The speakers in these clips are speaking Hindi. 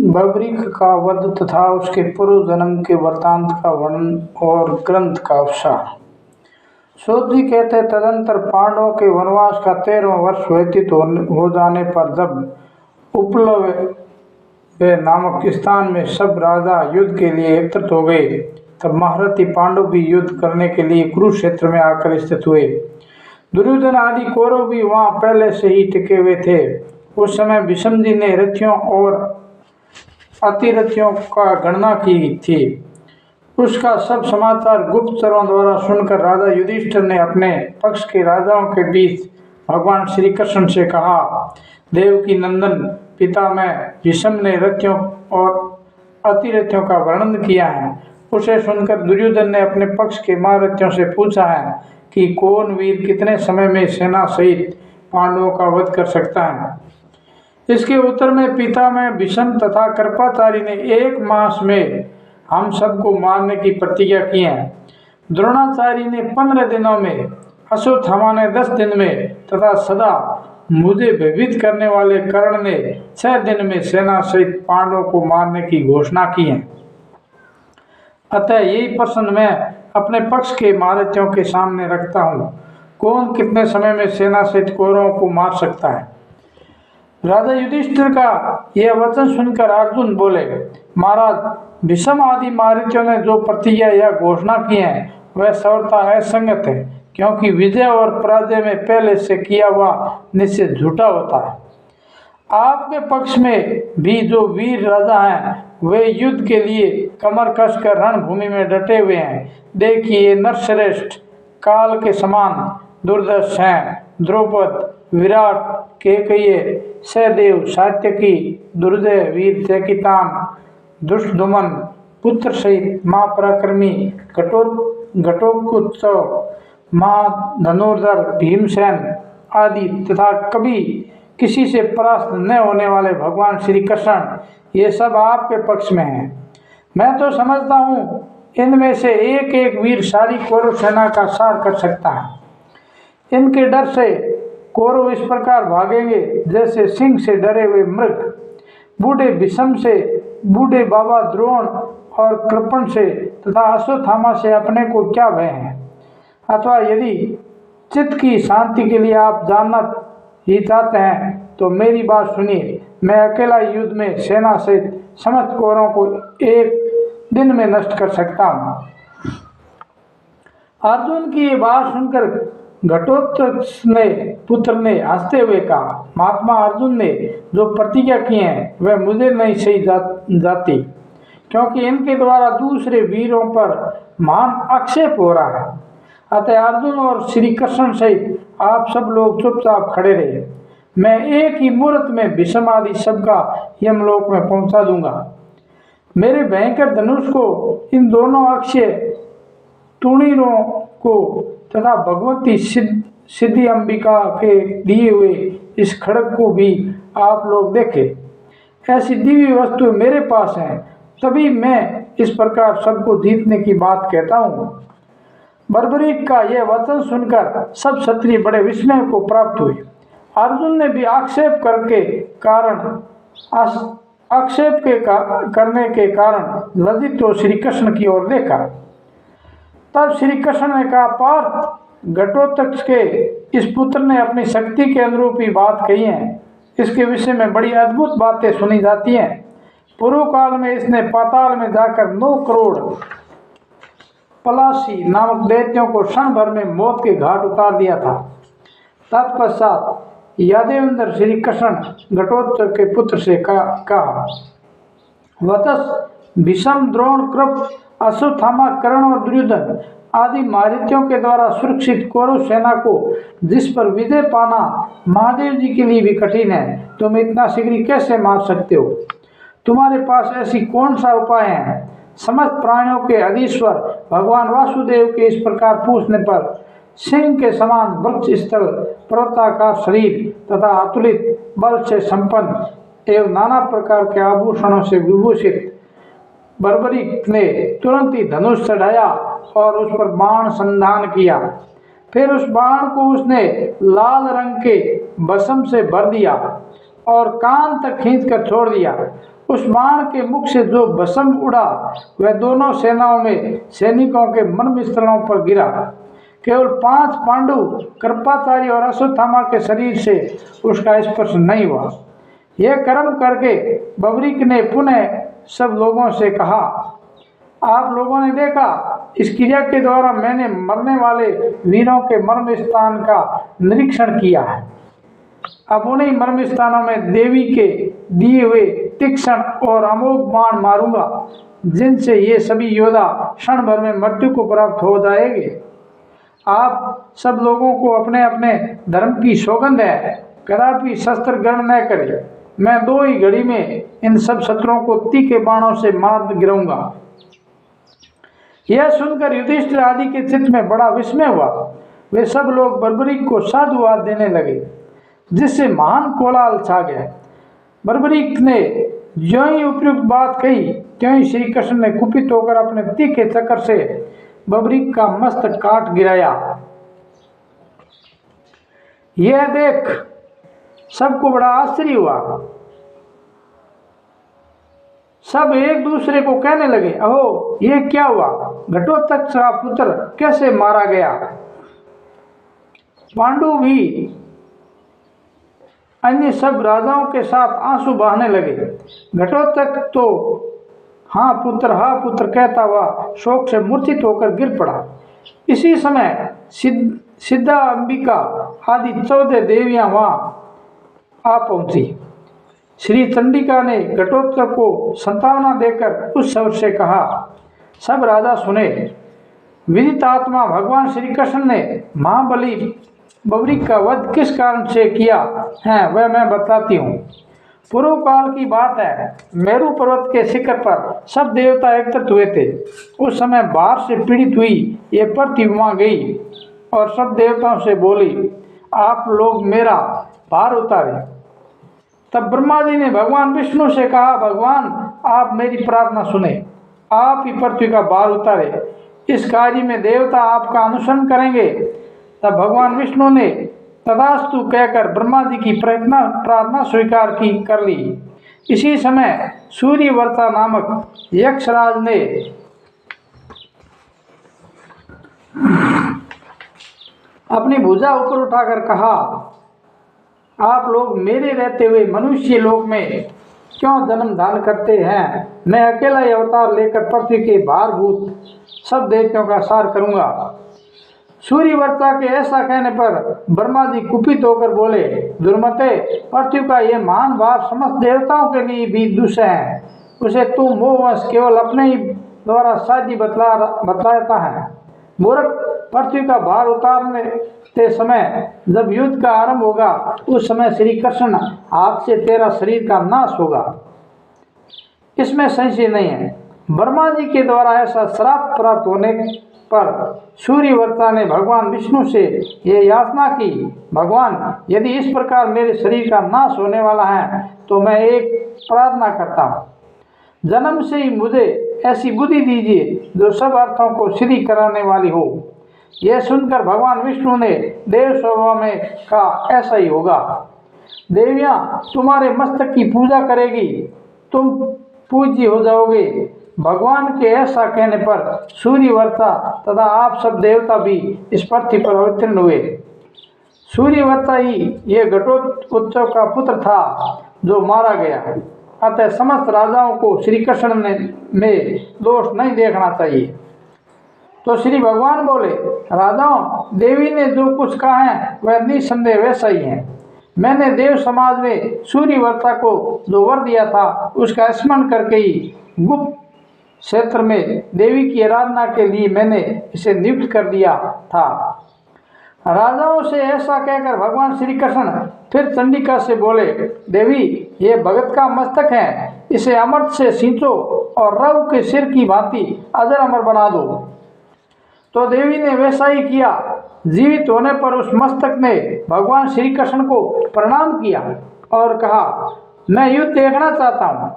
बबरिक का वध तथा उसके पूर्व जन्म के वृत्तांत का वर्णन और ग्रंथ का अवसार। सूत जी कहते हैं, तदंतर पांडवों के वनवास का 13वां वर्ष व्यतीत हो जाने पर जब उपलव्य नामक स्थान में सब राजा युद्ध के लिए एकत्रित हो गए, तब महारथी पांडव भी युद्ध करने के लिए कुरुक्षेत्र में आकर स्थित हुए। दुर्योधन आदि कौरव भी वहां पहले से ही टिके हुए थे। उस समय भीष्म जी ने रथियों और अतिरथियों का गणना की थी। उसका सब समाचार गुप्तचरों द्वारा सुनकर राजा युधिष्ठिर ने अपने पक्ष के राजाओं के बीच भगवान श्री कृष्ण से कहा, देवकी नंदन पिता में भीष्म ने रथियों और अतिरथियों का वर्णन किया है। उसे सुनकर दुर्योधन ने अपने पक्ष के महारथियों से पूछा है कि कौन वीर कितने समय में सेना सहित पांडवों का वध कर सकता है। इसके उत्तर में पिता में भीष्म तथा कृपाचार्य ने 1 मास में हम सबको मारने की प्रतिज्ञा की है। द्रोणाचार्य ने 15 दिनों में, अश्वत्थामा ने 10 दिन में तथा सदा मुझे भयभीत करने वाले कर्ण ने 6 दिन में सेना सहित पांडवों को मारने की घोषणा की है। अतः यही प्रश्न मैं अपने पक्ष के महारथियों के सामने रखता हूँ, कौन कितने समय में सेना सहित कौरवों को मार सकता है। राजा युधिष्ठिर का यह वचन सुनकर अर्जुन बोले, महाराज भीष्म आदि महारथियों ने जो प्रतिज्ञा या घोषणा की है वह सर्वथा असंगत है, क्योंकि विजय और पराजय में पहले से किया हुआ निश्चय झूठा होता है। आपके पक्ष में भी जो वीर राजा हैं वे युद्ध के लिए कमर कसकर रणभूमि में डटे हुए हैं। देखिए, नरश्रेष्ठ काल के समान दुर्धर्ष हैं, द्रौपद, विराट, केकयी, सहदेव, सात्यकी, दुर्जय, वीर चेकितान, दुष्टदुमन पुत्र सहित महापराक्रमी घटोत्कच, महाधनुर्धर भीमसेन आदि तथा कभी किसी से परास्त न होने वाले भगवान श्री कृष्ण, ये सब आपके पक्ष में हैं। मैं तो समझता हूँ इनमें से एक एक वीर सारी कौरव सेना का सार कर सकता है। इनके डर से कौरव इस प्रकार भागेंगे जैसे सिंह से डरे हुए मृग। बूढ़े भीष्म से, बूढ़े बाबा द्रोण और कृपण से तथा अश्वत्थामा से अपने को क्या भय है। अथवा यदि चित्त की शांति के लिए आप जानना ही चाहते हैं तो मेरी बात सुनिए। मैं अकेला युद्ध में सेना सहित समस्त कौरवों को 1 दिन में नष्ट कर सकता हूँ। अर्जुन की ये बात सुनकर घटोत्कच ने पुत्र ने हंसते हुए कहा, महात्मा अर्जुन ने जो प्रतिज्ञा की है वह मुझे नहीं सही जाती, क्योंकि इनके द्वारा दूसरे वीरों पर महान आक्षेप हो रहा है। अतः अर्जुन और श्री कृष्ण सहित आप सब लोग चुपचाप खड़े रहे। मैं एक ही मुहूर्त में भीष्म आदि सबका यमलोक में पहुंचा दूंगा। मेरे भयंकर धनुष को इन दोनों अक्षय तुणीरों को तथा भगवती सिद्धि अंबिका के दिए हुए इस खड़ग को भी आप लोग देखें। ऐसी दिव्य वस्तु मेरे पास है, तभी मैं इस प्रकार सबको जीतने की बात कहता हूँ। बर्बरीक का यह वचन सुनकर सब क्षत्रिय बड़े विस्मय को प्राप्त हुए। अर्जुन ने भी आक्षेप करने के कारण लज्जित तो श्री कृष्ण की ओर देखा। तब श्री कृष्ण ने कहा, पार्थ, घटोत्कच के इस पुत्र ने अपनी शक्ति के अनुरूप ही बात कही है। इसके विषय में बड़ी अद्भुत बातें सुनी जाती हैं। पूर्व काल में इसने पाताल में जाकर 9 करोड़ पलाशी नामक दैत्यों को क्षण भर में मौत के घाट उतार दिया था। तत्पश्चात यादेवेंद्र श्री कृष्ण घटोत्कच के पुत्र से कहा, वत्स भीष्म, द्रोण, कृप, अश्वत्थामा, कर्ण और दुर्योधन आदि महारथियों के द्वारा सुरक्षित कौरव सेना को जिस पर विजय पाना महादेव जी के लिए भी कठिन है, तुम इतना शीघ्र कैसे मार सकते हो? तुम्हारे पास ऐसी कौन सा उपाय है? समस्त प्राणियों के अधीश्वर भगवान वासुदेव के इस प्रकार पूछने पर सिंह के समान वृक्ष स्थल, पर्वताकार शरीर तथा अतुलित बल से संपन्न एवं नाना प्रकार के आभूषणों से विभूषित बर्बरीक ने तुरंत ही धनुष चढ़ाया और उस पर बाण संधान किया। फिर उस बाण को उसने लाल रंग के भस्म से भर दिया और कान तक खींचकर छोड़ दिया। उस बाण के मुख से जो भस्म उड़ा वह दोनों सेनाओं में सैनिकों के मर्मस्थलों पर गिरा। केवल 5 पांडु, कृपाचार्य और अश्वत्थामा के शरीर से उसका स्पर्श नहीं हुआ। यह कर्म करके बबरीक ने पुनः सब लोगों से कहा, आप लोगों ने देखा, इस क्रिया के द्वारा मैंने मरने वाले वीरों के मर्म स्थान का निरीक्षण किया है। अब उन्हीं मर्म स्थानों में देवी के दिए हुए तीक्ष्ण और अमोघ बाण मारूंगा, जिनसे ये सभी योद्धा क्षण भर में मृत्यु को प्राप्त हो जाएंगे। आप सब लोगों को अपने अपने धर्म की सौगंध है, कदापि शस्त्र ग्रहण न करें। मैं 2 ही घड़ी में इन सब शत्रुओं को तीखे बाणों से मार गिराऊंगा। यह सुनकर युधिष्ठिर आदि के चित्त में बड़ा विस्मय हुआ। वे सब लोग बर्बरीक को साधुवाद देने लगे, जिससे महान कोलाहल छा गया। बर्बरीक ने ज्यों ही उपयुक्त बात कही, त्यों ही श्री कृष्ण ने कुपित होकर अपने तीखे चक्र से बर्बरीक का मस्तक काट गिराया। यह देख सबको बड़ा आश्चर्य हुआ। सब एक दूसरे को कहने लगे, अहो ये क्या हुआ, घटोत्कच का पुत्र कैसे मारा गया। पांडु भी अन्य सब राजाओं के साथ आंसू बहाने लगे। घटोत्कच तो हाँ पुत्र कहता हुआ शोक से मूर्छित होकर गिर पड़ा। इसी समय सिद्धा, अंबिका आदि 14 देवियां वहां आ पहुंची। श्री चंडिका ने घटोत्कच को संतावना देकर उस शब्द से कहा, सब राजा सुने, विदित आत्मा भगवान श्री कृष्ण ने महाबली बबरीक का वध किस कारण से किया है वह मैं बताती हूँ। पूर्व काल की बात है, मेरू पर्वत के शिखर पर सब देवता एकत्रित हुए थे। उस समय बाढ़ से पीड़ित हुई ये पृथ्वी वहां गई और सब देवताओं से बोली, आप लोग मेरा भार उतारे। तब ब्रह्मा जी ने भगवान विष्णु से कहा, भगवान आप मेरी प्रार्थना सुने, आप ही पृथ्वी का भार उतारे। इस कार्य में देवता आपका अनुसरण करेंगे। तब भगवान विष्णु ने तथास्तु कहकर ब्रह्मा जी की प्रार्थना स्वीकार कर ली। इसी समय सूर्यवर्ता नामक यक्षराज ने अपनी भुजा ऊपर उठाकर कहा, आप लोग मेरे रहते हुए मनुष्य लोक में क्यों जन्म धारण करते हैं। मैं अकेला ही अवतार लेकर पृथ्वी के भारभूत सब देवताओं का सार करूंगा। सूर्यवर्ता के ऐसा कहने पर ब्रह्मा जी कुपित होकर बोले, दुर्मते, पृथ्वी का ये महान भार समस्त देवताओं के लिए भी दुष्ट है। उसे तू मोहवश केवल अपने ही द्वारा साध्य बतलाता है। मूर्ख, पृथ्वी का भार उतारने के समय जब युद्ध का आरंभ होगा, उस समय श्री कृष्ण हाथ से तेरा शरीर का नाश होगा, इसमें संशय नहीं है। ब्रह्मा जी के द्वारा ऐसा श्राप प्राप्त होने पर सूर्यवर्ता ने भगवान विष्णु से यह याचना की, भगवान यदि इस प्रकार मेरे शरीर का नाश होने वाला है तो मैं एक प्रार्थना करता हूँ, जन्म से ही मुझे ऐसी बुद्धि दीजिए जो सब अर्थों को सिद्धि कराने वाली हो। यह सुनकर भगवान विष्णु ने देव स्वभाव में कहा, ऐसा ही होगा। देवियां तुम्हारे मस्तक की पूजा करेगी, तुम पूज्य हो जाओगे। भगवान के ऐसा कहने पर सूर्यवर्ता तथा आप सब देवता भी इस पृथ्वी पर अवतीर्ण हुए। सूर्यवर्ता ही ये घटोत्कच का पुत्र था जो मारा गया। अतः समस्त राजाओं को श्री कृष्ण में दोष नहीं देखना चाहिए। तो श्री भगवान बोले, राजाओं, देवी ने जो कुछ कहा है वह निसंदेह वैसा ही है। मैंने देव समाज में सूर्यवर्ता को जो वर दिया था उसका स्मरण करके ही गुप्त क्षेत्र में देवी की आराधना के लिए मैंने इसे नियुक्त कर दिया था। राजाओं से ऐसा कहकर भगवान श्री कृष्ण फिर चंडिका से बोले, देवी ये भगत का मस्तक है, इसे अमृत से सींचो और रव के सिर की भांति अजर अमर बना दो। तो देवी ने वैसा ही किया। जीवित होने पर उस मस्तक ने भगवान श्री कृष्ण को प्रणाम किया और कहा, मैं युद्ध देखना चाहता हूँ,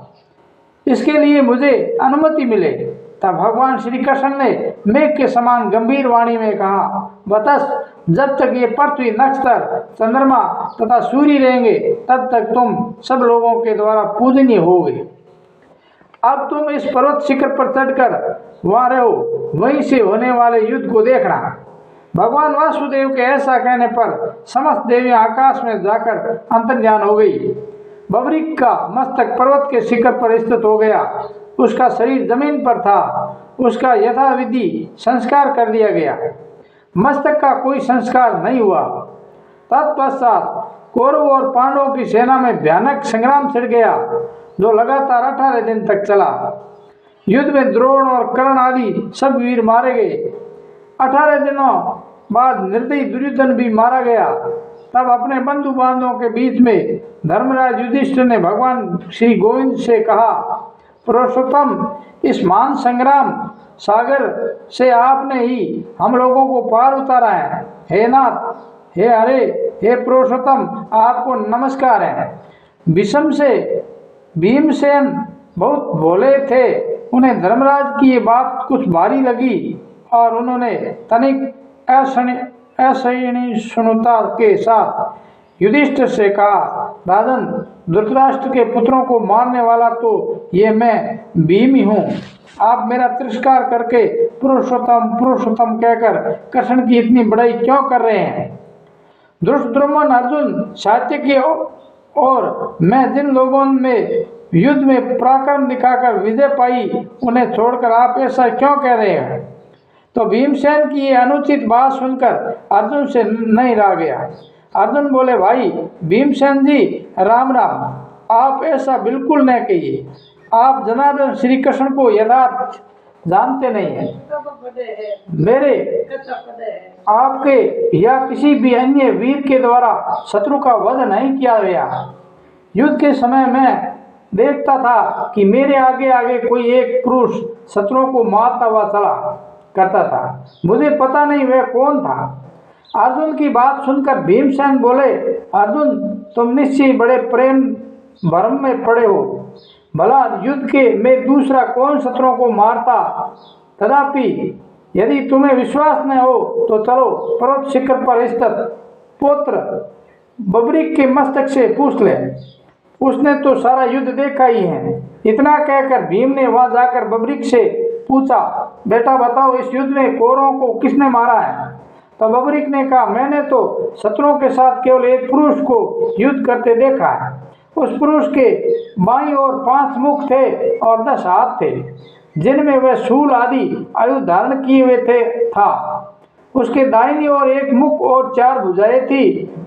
इसके लिए मुझे अनुमति मिले। तब भगवान श्री कृष्ण ने मेघ के समान गंभीर वाणी में कहा, बतस, जब तक ये पृथ्वी, नक्षत्र, चंद्रमा तथा सूर्य रहेंगे तब तक तुम सब लोगों के द्वारा पूजनीय होगे। अब तुम इस पर्वत शिखर पर चढ़कर वहां रहो, वहीं से होने वाले युद्ध को देखना। भगवान वासुदेव के ऐसा कहने पर समस्त देवियां आकाश में जाकर अंतर्ध्यान हो गई। बबरीक का मस्तक पर्वत के शिखर पर स्थित हो गया। उसका शरीर जमीन पर था। उसका यथाविधि संस्कार कर दिया गया। मस्तक का कोई संस्कार नहीं हुआ। तत्पश्चात कौरव और पांडवों की सेना में भयानक संग्राम छिड़ गया, जो लगातार 18 दिन तक चला। युद्ध में द्रोण और कर्ण आदि सब वीर मारे गए। 18 दिनों बाद निर्दयी दुर्योधन भी मारा गया। तब अपने बंधु बांधवों के बीच में धर्मराज युधिष्ठिर ने भगवान श्री गोविंद से कहा, पुरुषोत्तम, इस महान संग्राम सागर से आपने ही हम लोगों को पार उतारा है। हे नाथ, हे हरे, हे पुरुषोत्तम, आपको नमस्कार है। विषम से भीमसेन बहुत भोले थे। उन्हें धर्मराज की ये बात कुछ भारी लगी और उन्होंने तनिक असहिष्णुता के साथ युधिष्ठिर से कहा, राजन, धृतराष्ट्र के पुत्रों को मारने वाला तो ये मैं भीम ही हूँ। आप मेरा तिरस्कार करके पुरुषोत्तम पुरुषोत्तम कहकर कृष्ण की इतनी बड़ाई क्यों कर रहे हैं? दुष्टद्युम्न, अर्जुन, सात्यकी और मैं जिन लोगों में युद्ध में पराक्रम दिखाकर विजय पाई, उन्हें छोड़कर आप ऐसा क्यों कह रहे हैं? तो भीमसेन की ये अनुचित बात सुनकर अर्जुन से नहीं रहा गया। अर्जुन बोले, भाई भीमसेन जी, राम राम, आप ऐसा बिल्कुल न कहिए। आप जनार्दन श्री कृष्ण को यथार्थ जानते नहीं हैं। मेरे आपके या किसी भी अन्य वीर के द्वारा शत्रु का वध नहीं किया गया। युद्ध के समय मैं देखता था कि मेरे आगे आगे कोई एक पुरुष शत्रुओं को मारता हुआ चला करता था। मुझे पता नहीं वह कौन था। अर्जुन की बात सुनकर भीमसेन बोले, अर्जुन, तुम निश्चय बड़े प्रेम भ्रम में पड़े हो। भला युद्ध के में दूसरा कौन शत्रुओं को मारता? तथापि यदि तुम्हें विश्वास न हो तो चलो पर्वत शिखर पर स्थित पुत्र बबरीक के मस्तक से पूछ ले। उसने तो सारा युद्ध देखा ही है। इतना कहकर भीम ने वहां जाकर बबरीक से पूछा, बेटा बताओ, इस युद्ध में कौरवों को किसने मारा है? तो बबरीक ने कहा, मैंने तो शत्रुओं के साथ केवल एक पुरुष को युद्ध करते देखा है। उस पुरुष के बाईं ओर 5 मुख थे और 10 हाथ थे, जिनमें वह शूल आदि आयु धारण किए हुए था। उसके दाहिनी ओर 1 मुख और 4 भुजाएं थी,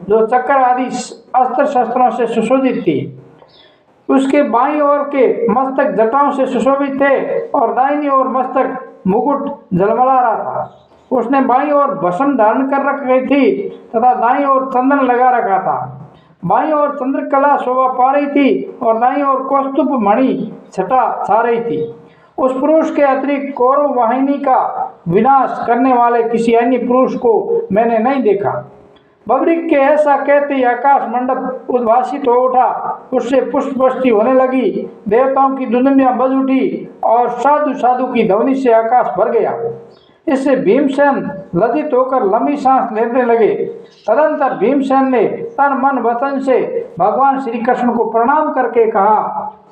जो चक्र आदि अस्त्र शस्त्रों से सुशोभित थी। उसके बाईं ओर के मस्तक जटाओं से सुशोभित थे और दाहिनी ओर मस्तक मुकुट झलमला रहा था। उसने बाईं ओर भस्म धारण कर रखी थी तथा दाईं ओर चंदन लगा रखा था। बाईं ओर चंद्रकला शोभा पा रही थी और दाईं ओर कौस्तुभ मणि छटा छा रही थी। उस पुरुष के अतिरिक्त कौरव वाहिनी का विनाश करने वाले किसी अन्य पुरुष को मैंने नहीं देखा। बबरीक के ऐसा कहते ही आकाश मंडप उद्भासित हो उठा। उससे पुष्पवृष्टि होने लगी। देवताओं की दुनिया बज उठी और साधु साधु की ध्वनि से आकाश भर गया। इससे भीमसेन लज्जित होकर लंबी सांस लेने लगे। तदंतर भीमसेन ने तन मन वचन से भगवान श्री कृष्ण को प्रणाम करके कहा,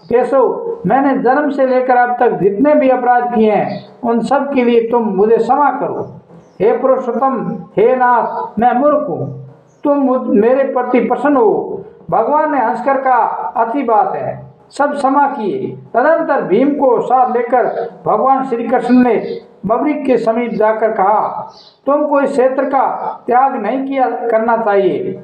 केशव, मैंने जन्म से लेकर अब तक जितने भी अपराध किए हैं, उन सब के लिए तुम मुझे क्षमा करो। हे पुरुषोत्तम, हे नाथ, मैं मूर्ख हूँ, तुम मेरे प्रति प्रसन्न हो। भगवान ने हंसकर कहा, अच्छी बात है, सब क्षमा किए। तदंतर भीम को साथ लेकर भगवान श्री कृष्ण ने बबरीक के समीप जाकर कहा, तुमको इस क्षेत्र का त्याग नहीं किया करना चाहिए।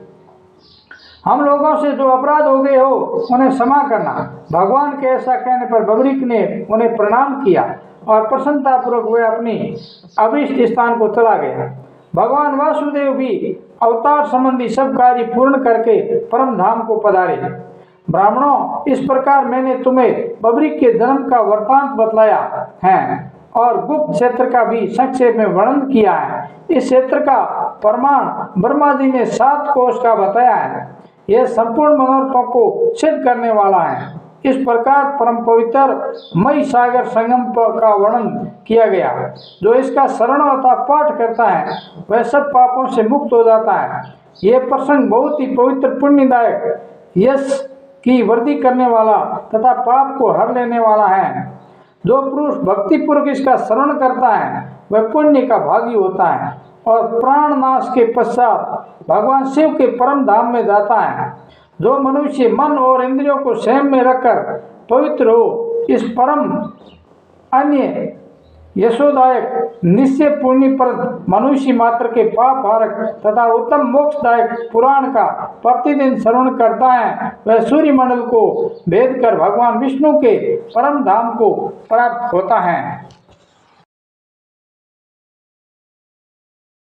हम लोगों से जो अपराध हो गए हो उन्हें क्षमा करना। भगवान के ऐसा कहने पर बबरीक ने उन्हें प्रणाम किया और प्रसन्नतापूर्वक वे अपनी अभीष्ट स्थान को चला गया। भगवान वासुदेव भी अवतार संबंधी सब कार्य पूर्ण करके परम धाम को पधारे। ब्राह्मणों, इस प्रकार मैंने तुम्हें बबरीक के जन्म का वृत्तांत बतलाया है और गुप्त क्षेत्र का भी संक्षेप में वर्णन किया है। इस क्षेत्र का प्रमाण ब्रह्मा जी ने 7 कोश का बताया है। यह संपूर्ण मनोरथों को सिद्ध करने वाला है। इस प्रकार परम पवित्र मई सागर संगम का वर्णन किया गया। जो इसका शरण अथवा पाठ करता है वह सब पापों से मुक्त हो जाता है। यह प्रसंग बहुत ही पवित्र पुण्यदायक यश की वृद्धि करने वाला तथा पाप को हर लेने वाला है। जो पुरुष भक्तिपूर्वक इसका श्रवण करता है वह पुण्य का भागी होता है और प्राण नाश के पश्चात भगवान शिव के परम धाम में जाता है। जो मनुष्य मन और इंद्रियों को संयम में रखकर पवित्र हो, इस परम अन्य यशोदायक निश्चय पुण्यप्रद मनुष्य मात्र के पाप हारक तथा उत्तम मोक्षदायक पुराण का प्रतिदिन श्रवण करता है, वह सूर्य मंडल को भेद कर भगवान विष्णु के परम धाम को प्राप्त होता है।